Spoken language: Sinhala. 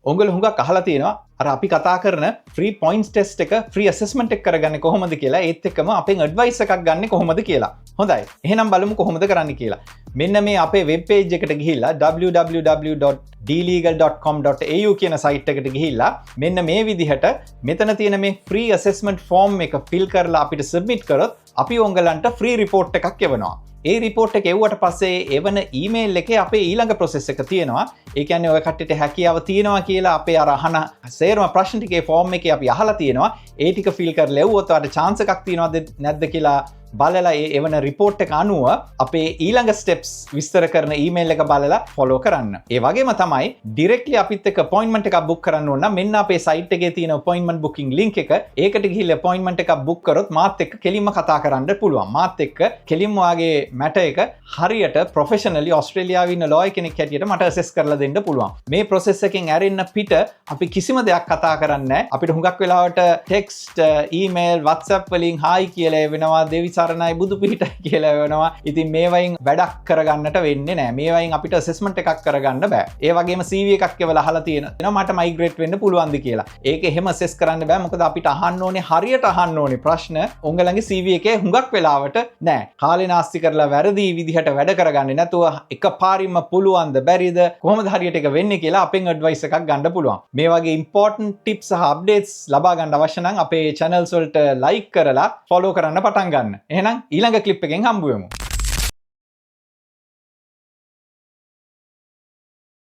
ඔයගොල්ලෝ හුඟක් අහලා තියෙනවා අර අපි කතා කරන ෆ්‍රී පොයින්ට්ස් ටෙස්ට් එක ෆ්‍රී ඇසෙස්මන්ට් එක කරගන්නේ කොහොමද කියලා ඒත් එක්කම අපෙන් ඇඩ්වයිස් එකක් ගන්න කොහොමද කියලා. හොඳයි. එහෙනම් බලමු කොහොමද කරන්න කියලා. මෙන්න මේ අපේ වෙබ් පේජ් එකට ගිහිල්ලා www.dlegal.com.au කියන සයිට් එකට ගිහිල්ලා මෙන්න මේ විදිහට මෙතන තියෙන මේ ෆ්‍රී ඇසෙස්මන්ට් ෆෝම් එක ෆිල් කරලා අපිට සබ්මිට් කරොත් අපි ඔයගලන්ට ෆ්‍රී රිපෝට් එකක් එවනවා. ඒ රිපෝට් එක එව්වට පස්සේ එවන ඊමේල් එකේ අපේ ඊළඟ ප්‍රොසෙස් එක තියෙනවා. ඒ කියන්නේ ඔය කට්ටියට හැකියාව තියෙනවා කියලා අපේ අර අහන සේරම ප්‍රශ්න ටිකේ ෆෝම් එකේ අපි අහලා තියෙනවා. ඒ ටික ෆිල් කරලා එවුවොත් ඔයාලට chance එකක් තියෙනවද නැද්ද කියලා බලලා ඒ එවන රිපෝට් එක අනුව අපේ ඊළඟ ස්ටෙප්ස් විස්තර කරන ඊමේල් එක බලලා ෆලෝ කරන්න. ඒ වගේම තමයි ඩිරෙක්ට්ලි අපිත් එක්ක අපොයින්ට්මන්ට් එකක් බුක් කරන්න ඕන නම් මෙන්න අපේ සයිට් එකේ තියෙන අපොයින්ට්මන්ට් බුකින් ලින්ක් එක. ඒකට ගිහිල්ලා අපොයින්ට්මන්ට් එකක් බුක් කරොත් මාත් එක්ක කෙලින්ම කතා කරන්න පුළුවන්. මාත් එක්ක කෙලින්ම වාගේ මැටර් එක හරියට ප්‍රොෆෙෂනලි ඕස්ට්‍රේලියාවේ ඉන්න ලෝයර් කෙනෙක් හැටියට මට ඇසෙස් කරලා දෙන්න පුළුවන්. මේ ප්‍රොසෙස් එකෙන් ඇරෙන්න පිට අපි කිසිම දෙයක් කතා කරන්නේ නැහැ. අපිට හුඟක් වෙලාවට ටෙක්ස්ට්, ඊමේල්, WhatsApp වලින් හායි කියලා වෙනවා, දෙවිසරණයි බුදු පිහිටයි කියලා වෙනවා. ඉතින් මේවයින් වැඩක් කරගන්නට වෙන්නේ නැහැ. මේවයින් අපිට ඇසෙස්මන්ට් එකක් කරගන්න බෑ. ඒ වගේම CV එකක් එවලා අහලා තියෙනවා මට මයිග්‍රේට් වෙන්න පුළුවන්ද කියලා. ඒක එහෙම ඇසෙස් කරන්න බෑ. මොකද අපිට අහන්න ඕනේ හරියට අහන්න ඕනේ ප්‍රශ්න උංගලගේ CV එකේ හුඟක් වෙලාවට නැහැ. කාලේ නාස්ති කරලා වැරදි විදිහට වැඩ කරගන්නේ නැතුව එකපාරින්ම පුළුවන්ද බැරිද කොහොමද හරියට එක වෙන්නේ කියලා අපෙන් ඇඩ්වයිස් එකක් ගන්න පුළුවන්. මේ වගේ ඉම්පෝටන්ට් ටිප්ස් සහ අප්ඩේට්ස් ලබා ගන්න අවශ්‍ය නම් අපේ channels වලට like කරලා follow කරන්න පටන් ගන්න. එහෙනම් ඊළඟ ක්ලිප් එකෙන් හම්බ වෙමු.